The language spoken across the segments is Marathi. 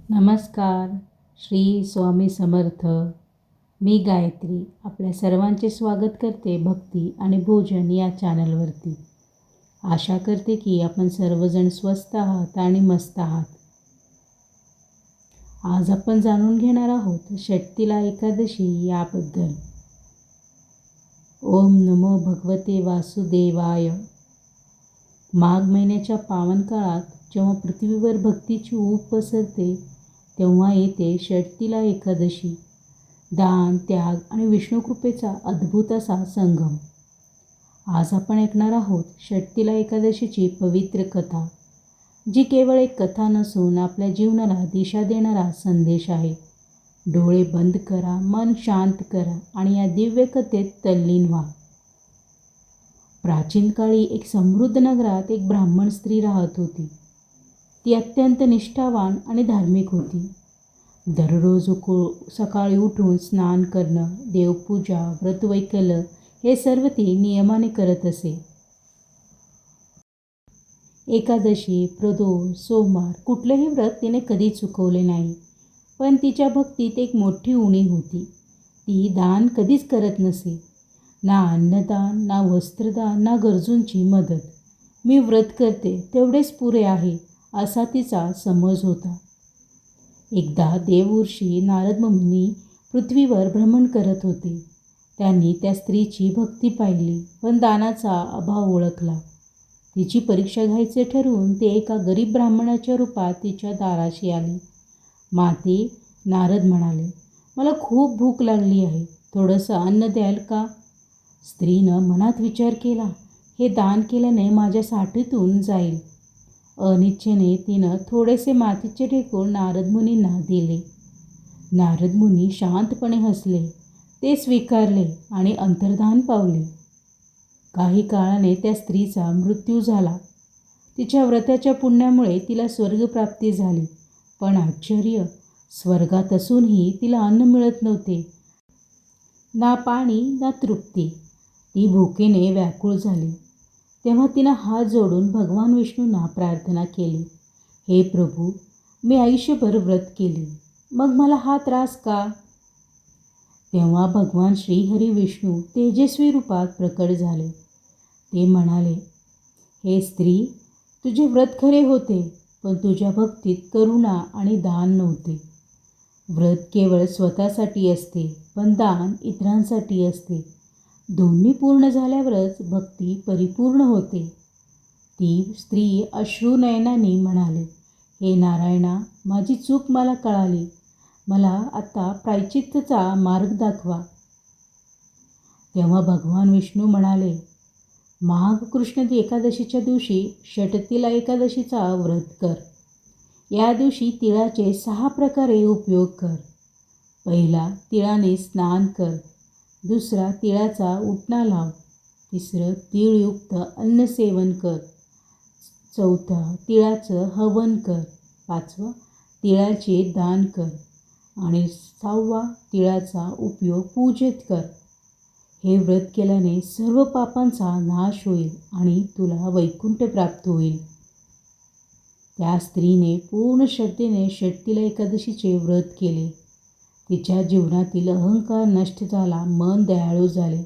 नमस्कार. श्री स्वामी समर्थ. मी गायत्री आपल्या सर्वांचे स्वागत करते भक्ती आणि भोजन या चॅनलवरती. आशा करते की आपण सर्वजण स्वस्त आहात आणि मस्त आहात. आज आपण जाणून घेणार आहोत षटतिला एकादशी याबद्दल. ओम नमो भगवते वासुदेवाय. माघ महिन्याच्या पावन काळात जेव्हा पृथ्वीवर भक्तीची ऊब पसरते तेव्हा येते षटतिला एकादशी. दान, त्याग आणि विष्णुकृपेचा अद्भुत असा संगम. आज आपण ऐकणार आहोत षटतिला एकादशीची पवित्र कथा, जी केवळ एक कथा नसून आपल्या जीवनाला दिशा देणारा संदेश आहे. डोळे बंद करा, मन शांत करा आणि या दिव्य कथेत तल्लीन व्हा. प्राचीन काळी एक समृद्ध नगरात एक ब्राह्मण स्त्री राहत होती. ती अत्यंत निष्ठावान आणि धार्मिक होती. दररोज सकाळी उठून स्नान करणं, देवपूजा, व्रतवैकल्य हे सर्व ती नियमाने करत असे. एकादशी, प्रदोष, सोमवार कुठलेही व्रत तिने कधी चुकवले नाही. पण तिच्या भक्तीत एक मोठी उणीव होती. ती दान कधीच करत नसे. ना अन्नदान, ना वस्त्रदान, ना गरजूंची मदत. मी व्रत करते तेवढेच पुरे आहे असा तिचा समज होता. एकदा देवऋषी नारद मुनी पृथ्वीवर भ्रमण करत होते. त्यांनी त्या स्त्रीची भक्ती पाहिली पण दानाचा अभाव ओळखला. तिची परीक्षा घ्यायचे ठरवून ते एका गरीब ब्राह्मणाच्या रूपात तिच्या दाराशी आले. माते, नारद म्हणाले, मला खूप भूक लागली आहे, थोडंसं अन्न द्याल का? स्त्रीनं मनात विचार केला, हे दान केल्याने माझ्या साठीतून जाईल. अनिच्छेने तिनं थोडेसे मातीचे ढेकूळ नारद मुनींना दिले. नारद मुनी शांतपणे हसले, ते स्वीकारले आणि अंतर्धान पावले. काही काळाने त्या स्त्रीचा मृत्यू झाला. तिच्या व्रताच्या पुण्यामुळे तिला स्वर्गप्राप्ती झाली. पण आश्चर्य, स्वर्गात असूनही तिला अन्न मिळत नव्हते. ना पाणी ना तृप्ती. ती भुकेने व्याकुळ झाली. तेव्हा तिनं हात जोडून भगवान विष्णूंना प्रार्थना केली, हे प्रभू, मी आयुष्यभर व्रत केले, मग मला हा त्रास का? तेव्हा भगवान श्रीहरी विष्णू तेजस्वी रूपात प्रकट झाले. ते म्हणाले, हे स्त्री, तुझे व्रत खरे होते पण तुझ्या भक्तीत करुणा आणि दान नव्हते. व्रत केवळ स्वतःसाठी असते पण दान इतरांसाठी असते. दोन्ही पूर्ण झाल्यावरच भक्ती परिपूर्ण होते. ती स्त्री अश्रुनयनाने म्हणाली, हे नारायणा, माझी चूक मला कळाली. मला आता प्रायश्चित्ताचा मार्ग दाखवा. तेव्हा भगवान विष्णू म्हणाले, माघ कृष्ण एकादशीच्या दिवशी षटतिला एकादशीचा व्रत कर. या दिवशी तिळाचे 6 प्रकारे उपयोग कर. पहिला, तिळाने स्नान कर. दुसरा, तिळाचा उटणा लाव. तिसरं, तीळयुक्त अन्न सेवन कर. चौथा, तिळाचं हवन कर. पाचवा, तिळाचे दान कर. आणि 6वा, तिळाचा उपयोग पूजेत कर. हे व्रत केल्याने सर्व पापांचा नाश होईल आणि तुला वैकुंठ प्राप्त होईल. त्या स्त्रीने पूर्ण श्रद्धेने षटतिला एकादशीचे व्रत केले. तिच्या जीवनातील अहंकार नष्ट झाला, मन दयाळू झाले.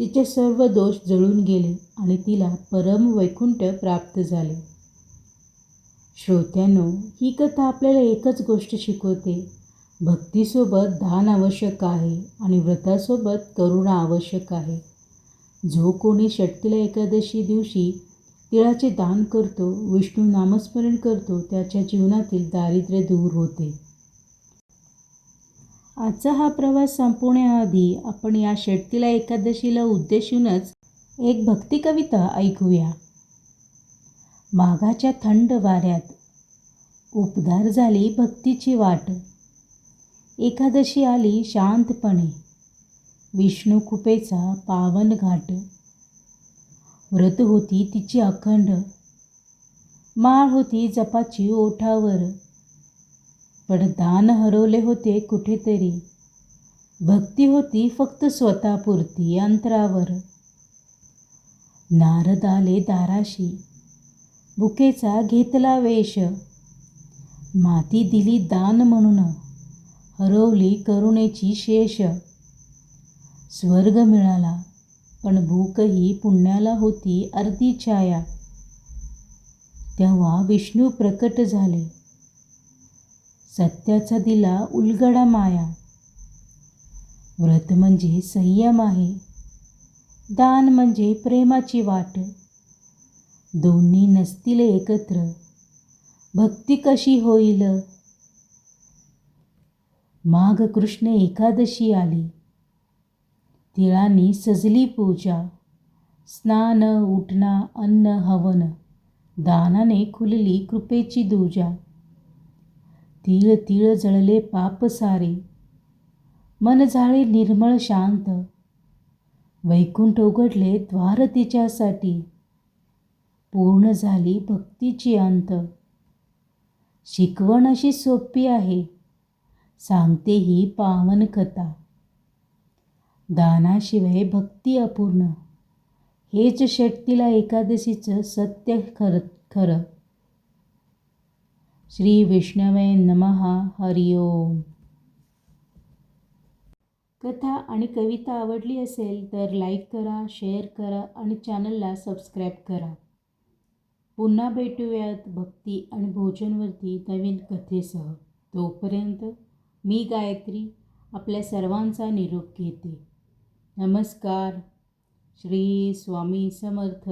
तिचे सर्व दोष जळून गेले आणि तिला परम वैकुंठ प्राप्त झाले. श्रोत्यांनो, ही कथा आपल्याला एकच गोष्ट शिकवते, भक्तीसोबत दान आवश्यक आहे आणि व्रतासोबत करुणा आवश्यक आहे. जो कोणी षटतिला एकादशी दिवशी तिळाचे दान करतो, विष्णू नामस्मरण करतो, त्याच्या जीवनातील दारिद्र्य दूर होते. आजचा हा प्रवास संपवण्याआधी आपण या षटतिला एकादशीला उद्देशूनच एक भक्ती कविता ऐकूया. माघाच्या थंड वाऱ्यात उपदार झाली भक्तीची वाट. एकादशी आली शांतपणे, विष्णू कृपेचा पावन घाट. व्रत होती तिची अखंड, माळ होती जपाची ओठावर. पण दान हरवले होते कुठेतरी, भक्ती होती फक्त स्वतःपुरती अंतरावर. नारद आले दाराशी, भुकेचा घेतला वेश. माती दिली दान म्हणून, हरवली करुणेची शेष. स्वर्ग मिळाला पण भूकही पुण्याला होती अर्धी छाया. तेव्हा विष्णू प्रकट झाले, सत्याचा दिला उलगडा माया. व्रत म्हणजे संयम आहे, दान म्हणजे प्रेमाची वाट. दोन्ही नसतील एकत्र, भक्ती कशी होईल. माघ कृष्ण एकादशी आली, तिळांनी सजली पूजा. स्नान उठणा अन्न हवन, दानाने खुलली कृपेची दूजा. तीळ तीळ जळले पाप सारे, मन झाले निर्मळ शांत. वैकुंठ उघडले द्वार तिच्यासाठी, पूर्ण झाली भक्तीची अंत. शिकवण अशी सोपी आहे, सांगते ही पावन कथा. दानाशिवाय भक्ती अपूर्ण, हेच षटतिला एकादशीचं सत्य खरं. श्री विष्णवे नमः. हरि ओम. कथा आणि कविता आवडली असेल तर लाईक करा, शेअर करा आणि चॅनलला सबस्क्राईब करा. पुन्हा भेटूयात भक्ती आणि भोजनवरती नवीन कथेसह. तोपर्यंत मी गायत्री आपल्या सर्वांचा निरोप घेते. नमस्कार. श्री स्वामी समर्थ.